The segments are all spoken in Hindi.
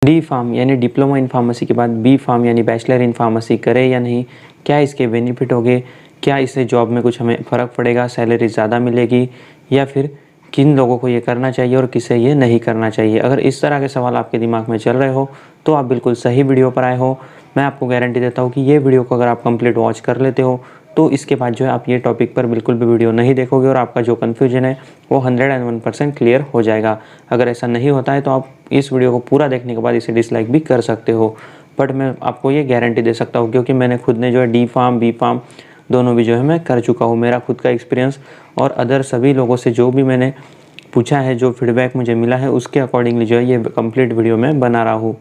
डी फार्म यानी डिप्लोमा इन फार्मेसी के बाद बी फार्म यानी बैचलर इन फार्मेसी करें या नहीं, क्या इसके बेनिफिट होंगे, क्या इससे जॉब में कुछ हमें फ़र्क पड़ेगा, सैलरी ज़्यादा मिलेगी, या फिर किन लोगों को ये करना चाहिए और किसे ये नहीं करना चाहिए। अगर इस तरह के सवाल आपके दिमाग में चल रहे हो तो आप बिल्कुल सही वीडियो पर आए हो। मैं आपको गारंटी देता हूँ कि ये वीडियो को अगर आप कंप्लीट वॉच कर लेते हो तो इसके बाद जो है आप ये टॉपिक पर बिल्कुल भी वीडियो नहीं देखोगे और आपका जो कन्फ्यूजन है वो 101% क्लियर हो जाएगा। अगर ऐसा नहीं होता है तो आप इस वीडियो को पूरा देखने के बाद इसे डिसलाइक भी कर सकते हो, बट मैं आपको ये गारंटी दे सकता हूँ क्योंकि मैंने खुद ने जो है डी फार्म बी फार्म दोनों भी जो है मैं कर चुका हूँ। मेरा खुद का एक्सपीरियंस और अदर सभी लोगों से जो भी मैंने पूछा है, जो फीडबैक मुझे मिला है, उसके अकॉर्डिंगली जो है ये कंप्लीट वीडियो मैं बना रहा हूँ।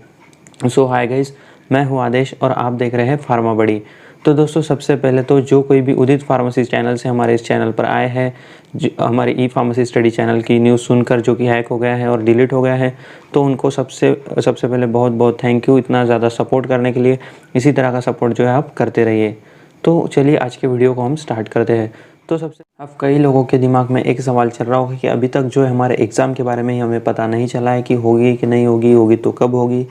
सो हाय गाइस, मैं हूँ आदेश और आप देख रहे हैं फार्मा बड़ी। तो दोस्तों सबसे पहले तो जो कोई भी उदित फार्मेसी चैनल से हमारे इस चैनल पर आए हैं, हमारे ई फार्मेसी स्टडी चैनल की न्यूज़ सुनकर जो कि हैक हो गया है और डिलीट हो गया है, तो उनको सबसे पहले बहुत बहुत थैंक यू इतना ज़्यादा सपोर्ट करने के लिए। इसी तरह का सपोर्ट जो है आप करते रहिए। तो चलिए आज के वीडियो को हम स्टार्ट करते हैं। तो सबसे अब कई लोगों के दिमाग में एक सवाल चल रहा होगा कि अभी तक जो है हमारे एग्ज़ाम के बारे में ही हमें पता नहीं चला है कि होगी कि नहीं होगी, होगी तो कब होगी।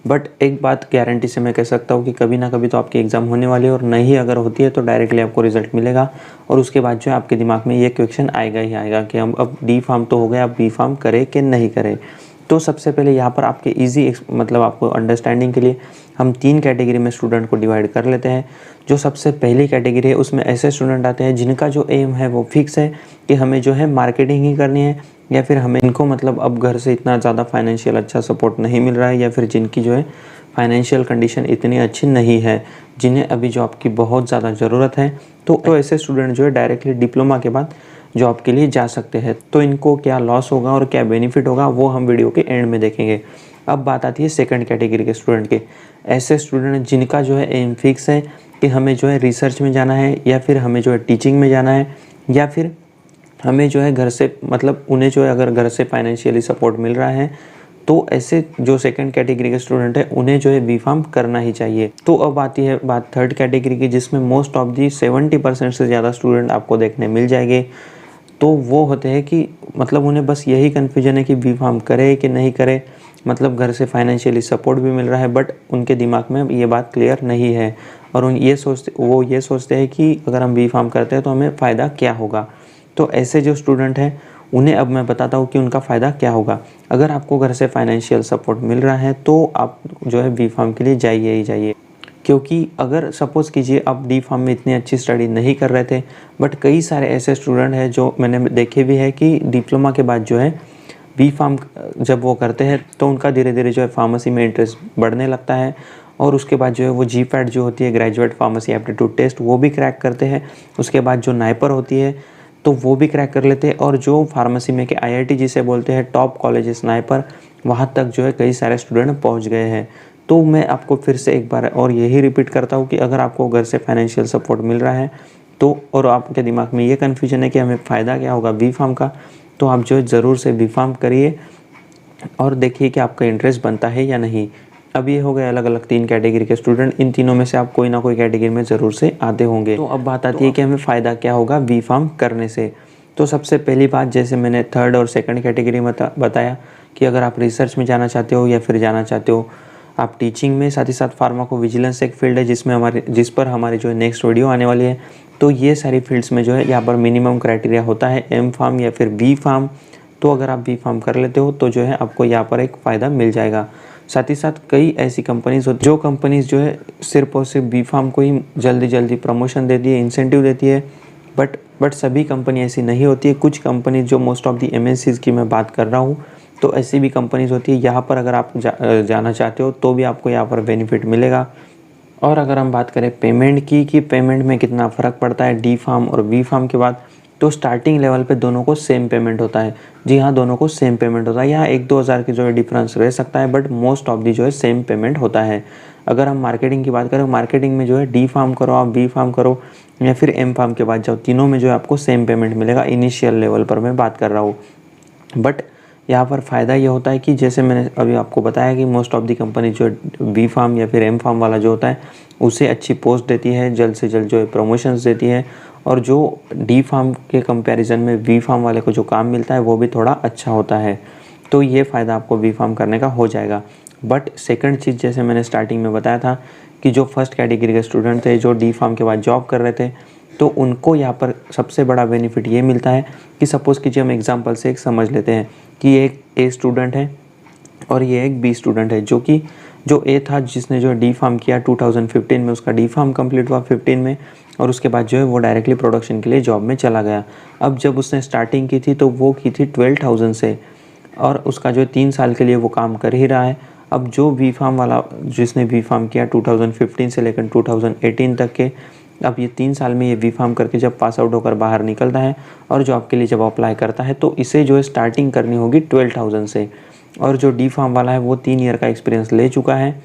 बट एक बात गारंटी से मैं कह सकता हूँ कि कभी ना कभी तो आपकी एग्ज़ाम होने वाली है और नहीं अगर होती है तो डायरेक्टली आपको रिजल्ट मिलेगा और उसके बाद जो है आपके दिमाग में ये क्वेश्चन आएगा ही आएगा कि हम अब डी फार्म तो हो गया, अब बी फार्म करें कि नहीं करें। तो सबसे पहले यहाँ पर आपके ईजी मतलब आपको अंडरस्टैंडिंग के लिए हम 3 कैटेगरी में स्टूडेंट को डिवाइड कर लेते हैं। जो सबसे पहली कैटेगरी है उसमें ऐसे स्टूडेंट आते हैं जिनका जो एम है वो फिक्स है कि हमें जो है मार्केटिंग ही करनी है, या फिर हमें इनको मतलब अब घर से इतना ज़्यादा फाइनेंशियल अच्छा सपोर्ट नहीं मिल रहा है, या फिर जिनकी जो है फाइनेंशियल कंडीशन इतनी अच्छी नहीं है, जिन्हें अभी जॉब की बहुत ज़्यादा ज़रूरत है। तो ऐसे स्टूडेंट जो है डायरेक्टली डिप्लोमा के बाद जॉब के लिए जा सकते हैं। तो इनको क्या लॉस होगा और क्या बेनिफिट होगा वो हम वीडियो के एंड में देखेंगे। अब बात आती है सेकंड कैटेगरी के स्टूडेंट के। ऐसे स्टूडेंट जिनका जो है एम फिक्स है कि हमें जो है रिसर्च में जाना है, या फिर हमें जो है टीचिंग में जाना है, या फिर हमें जो है घर से मतलब उन्हें जो है अगर घर से फाइनेंशियली सपोर्ट मिल रहा है तो ऐसे जो सेकंड कैटेगरी के स्टूडेंट है उन्हें जो है बी फार्म करना ही चाहिए। तो अब आती है बात थर्ड कैटेगरी की, जिसमें मोस्ट ऑफ दी 70% से ज़्यादा स्टूडेंट आपको देखने मिल जाएंगे। तो वो होते हैं कि मतलब उन्हें बस यही कन्फ्यूजन है कि बी फार्म करे कि नहीं करे, मतलब घर से फाइनेंशियली सपोर्ट भी मिल रहा है बट उनके दिमाग में ये बात क्लियर नहीं है और वो ये सोचते हैं कि अगर हम बी फार्म करते हैं तो हमें फ़ायदा क्या होगा। तो ऐसे जो स्टूडेंट हैं उन्हें अब मैं बताता हूँ कि उनका फ़ायदा क्या होगा। अगर आपको घर से फाइनेंशियल सपोर्ट मिल रहा है तो आप जो है बी फार्म के लिए जाइए ही जाइए, क्योंकि अगर सपोज़ कीजिए आप डी फार्म में इतनी अच्छी स्टडी नहीं कर रहे थे, बट कई सारे ऐसे स्टूडेंट हैं जो मैंने देखे भी है कि डिप्लोमा के बाद जो है बी फार्म जब वो करते हैं तो उनका धीरे धीरे जो है फार्मेसी में इंटरेस्ट बढ़ने लगता है और उसके बाद जो है वो जी पैट जो होती है ग्रेजुएट फार्मेसी एप्टीट्यूड टेस्ट वो भी क्रैक करते हैं। उसके बाद जो नाइपर होती है तो वो भी क्रैक कर लेते हैं और जो फार्मेसी में के आईआईटी जिसे बोलते हैं टॉप कॉलेजेस नाइपर, वहाँ तक जो है कई सारे स्टूडेंट पहुँच गए हैं। तो मैं आपको फिर से एक बार और यही रिपीट करता हूँ कि अगर आपको घर से फाइनेंशियल सपोर्ट मिल रहा है तो और आपके दिमाग में ये कन्फ्यूजन है कि हमें फ़ायदा क्या होगा बी फार्म का, तो आप जो है ज़रूर से बी फार्म करिए और देखिए कि आपका इंटरेस्ट बनता है या नहीं। अब ये हो गए अलग अलग 3 कैटेगरी के स्टूडेंट, इन तीनों में से आप कोई ना कोई कैटेगरी में ज़रूर से आते होंगे। तो अब बात आती है कि हमें फ़ायदा क्या होगा बी फार्म करने से। तो सबसे पहली बात, जैसे मैंने थर्ड और सेकंड कैटेगरी में बताया कि अगर आप रिसर्च में जाना चाहते हो या फिर जाना चाहते हो आप टीचिंग में, साथ ही साथ फार्माकोविजिलेंस एक फील्ड है जिस पर हमारी जो है नेक्स्ट वीडियो आने वाली है। तो ये सारी फील्ड्स में जो है यहाँ पर मिनिमम क्राइटेरिया होता है एम फार्म या फिर बी फार्म। तो अगर आप बी फार्म कर लेते हो तो जो है आपको यहाँ पर एक फ़ायदा मिल जाएगा। साथ ही साथ कई ऐसी कंपनीज़ होती जो कंपनीज़ जो है सिर्फ और सिर्फ बी फार्म को ही जल्दी प्रमोशन देती है, इंसेंटिव देती है, बट सभी कंपनी ऐसी नहीं होती है। कुछ कंपनी जो मोस्ट ऑफ दी एमएनसीज़ की मैं बात कर रहा हूँ, तो ऐसी भी कंपनीज़ होती है। यहाँ पर अगर आप जाना चाहते हो तो भी आपको यहाँ पर बेनिफिट मिलेगा। और अगर हम बात करें पेमेंट की कि पेमेंट में कितना फ़र्क पड़ता है डी फार्म और बी फार्म के बाद, तो स्टार्टिंग लेवल पे दोनों को सेम पेमेंट होता है। जी हाँ, दोनों को सेम पेमेंट होता है। यहाँ 1-2 हज़ार की जो है डिफरेंस रह सकता है, बट मोस्ट ऑफ दी जो है सेम पेमेंट होता है। अगर हम मार्केटिंग की बात करें, मार्केटिंग में जो है डी फार्म करो आप, बी फार्म करो या फिर एम फार्म के बाद जाओ, तीनों में जो है आपको सेम पेमेंट मिलेगा। इनिशियल लेवल पर मैं बात कर रहा हूँ। बट यहाँ पर फ़ायदा ये होता है कि जैसे मैंने अभी आपको बताया कि मोस्ट ऑफ दी कंपनी जो बी फार्म या फिर एम फार्म वाला जो होता है उसे अच्छी पोस्ट देती है, जल्द से जल्द जो है प्रमोशंस देती है, और जो डी फार्म के कंपैरिजन में बी फार्म वाले को जो काम मिलता है वो भी थोड़ा अच्छा होता है। तो ये फ़ायदा आपको बी फार्म करने का हो जाएगा। बट सेकंड चीज़, जैसे मैंने स्टार्टिंग में बताया था कि जो फर्स्ट कैटेगरी के स्टूडेंट थे जो डी फार्म के बाद जॉब कर रहे थे, तो उनको यहाँ पर सबसे बड़ा बेनिफिट ये मिलता है कि सपोज़ कीजिए हम एग्जांपल से एक समझ लेते हैं कि एक ए स्टूडेंट है और ये एक बी स्टूडेंट है। जो ए था जिसने जो डी फार्म किया 2015 में, उसका डी फार्म कंप्लीट हुआ 15 में, और उसके बाद जो है वो डायरेक्टली प्रोडक्शन के लिए जॉब में चला गया। अब जब उसने स्टार्टिंग की थी तो वो की थी 12,000 से, और उसका जो 3 साल के लिए वो काम कर ही रहा है। अब जो बी फार्म वाला जिसने बी फार्म किया 2015 से लेकर 2018 तक के, अब ये 3 साल में ये बी फार्म करके जब पास आउट होकर बाहर निकलता है और जॉब के लिए जब अप्लाई करता है, तो इसे जो है स्टार्टिंग करनी होगी 12,000 से। और जो डी फार्म वाला है वो 3 ईयर का एक्सपीरियंस ले चुका है,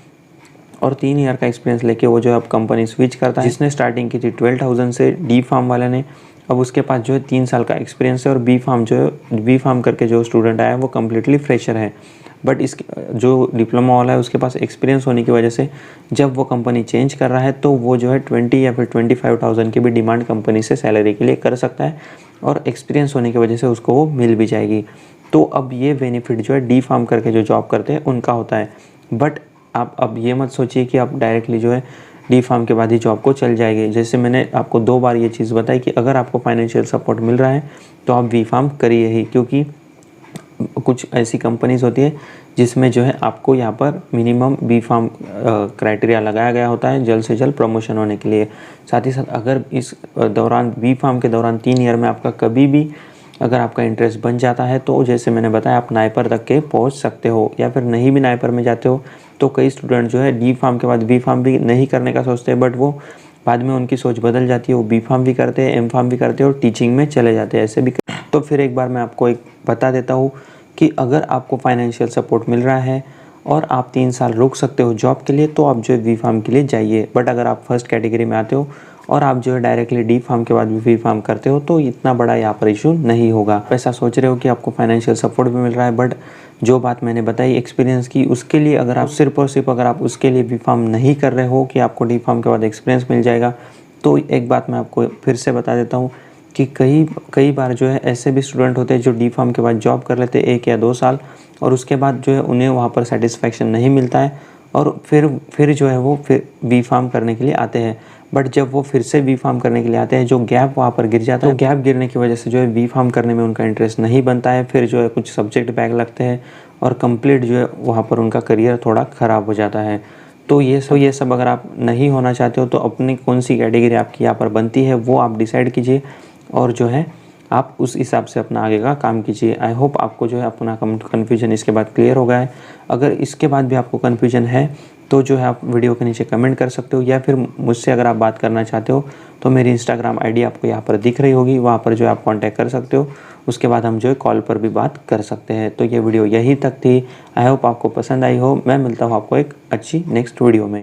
और 3 ईयर का एक्सपीरियंस लेके वो जो है अब कंपनी स्विच करता है। जिसने स्टार्टिंग की थी 12,000 से डी फार्म वाले ने, अब उसके पास जो है 3 साल का एक्सपीरियंस है, और बी फार्म करके जो स्टूडेंट आया है वो कम्प्लीटली फ्रेशर है। बट इस जो डिप्लोमा वाला है उसके पास एक्सपीरियंस होने की वजह से जब वो कंपनी चेंज कर रहा है तो वो जो है 20 या फिर 25,000 की भी डिमांड कंपनी से सैलरी के लिए कर सकता है, और एक्सपीरियंस होने की वजह से उसको वो मिल भी जाएगी। तो अब ये बेनिफिट जो है डी फार्म करके जो जॉब करते हैं उनका होता है। बट आप अब ये मत सोचिए कि आप डायरेक्टली जो है डी फार्म के बाद ही जॉब को चल जाएंगे। जैसे मैंने आपको 2 बार ये चीज़ बताई कि अगर आपको फाइनेंशियल सपोर्ट मिल रहा है तो आप बी फार्म करिए ही, क्योंकि कुछ ऐसी कंपनीज होती है जिसमें जो है आपको यहाँ पर मिनिमम बी फार्म क्राइटेरिया लगाया गया होता है जल्द से जल्द प्रमोशन होने के लिए। साथ ही साथ अगर इस दौरान बी फार्म के दौरान 3 ईयर में आपका कभी भी अगर आपका इंटरेस्ट बन जाता है तो जैसे मैंने बताया आप नाइपर तक के पहुँच सकते हो, या फिर नहीं भी नाइपर में जाते हो तो कई स्टूडेंट जो है डी फार्म के बाद बी फार्म भी नहीं करने का सोचते हैं, बट वो बाद में उनकी सोच बदल जाती है, वो बी फार्म भी करते हैं, एम फार्म भी करते हैं और टीचिंग में चले जाते हैं, ऐसे भी। तो फिर एक बार मैं आपको एक बता देता हूँ कि अगर आपको फाइनेंशियल सपोर्ट मिल रहा है और आप 3 साल रुक सकते हो जॉब के लिए तो आप जो है बी फार्म के लिए जाइए। बट अगर आप फर्स्ट कैटेगरी में आते हो और आप जो है डायरेक्टली डी फार्म के बाद भी बी फार्म करते हो तो इतना बड़ा यहाँ पर इशू नहीं होगा। ऐसा सोच रहे हो कि आपको फाइनेंशियल सपोर्ट भी मिल रहा है, बट जो बात मैंने बताई एक्सपीरियंस की, उसके लिए अगर आप सिर्फ और सिर्फ अगर आप उसके लिए बी फार्म नहीं कर रहे हो कि आपको डी फार्म के बाद एक्सपीरियंस मिल जाएगा, तो एक बात मैं आपको फिर से बता देता हूँ कि कई बार जो है ऐसे भी स्टूडेंट होते हैं जो डी फार्म के बाद जॉब कर लेते हैं 1 या 2 साल, और उसके बाद जो है उन्हें वहाँ पर सेटिस्फैक्शन नहीं मिलता है, और फिर जो है वो फिर बी फार्म करने के लिए आते हैं। बट जब वो फिर से बी फार्म करने के लिए आते हैं, जो गैप वहाँ पर गिर जाता है, तो गैप गिरने की वजह से जो है बी फार्म करने में उनका इंटरेस्ट नहीं बनता है, फिर जो है कुछ सब्जेक्ट बैक लगते हैं और कंप्लीट जो है वहाँ पर उनका करियर थोड़ा ख़राब हो जाता है। तो ये सब अगर आप नहीं होना चाहते हो तो अपनी कौन सी कैटेगरी आपकी यहाँ पर बनती है वो आप डिसाइड कीजिए, और जो है आप उस हिसाब से अपना आगे का काम कीजिए। आई होप आपको जो है अपना कन्फ्यूजन इसके बाद क्लियर हो गया है। अगर इसके बाद भी आपको कन्फ्यूजन है तो जो है आप वीडियो के नीचे कमेंट कर सकते हो, या फिर मुझसे अगर आप बात करना चाहते हो तो मेरी इंस्टाग्राम आईडी आपको यहाँ पर दिख रही होगी, वहाँ पर जो है आप कांटेक्ट कर सकते हो। उसके बाद हम जो है कॉल पर भी बात कर सकते हैं। तो ये वीडियो यहीं तक थी। आई होप आपको पसंद आई हो। मैं मिलता हूँ आपको एक अच्छी नेक्स्ट वीडियो में।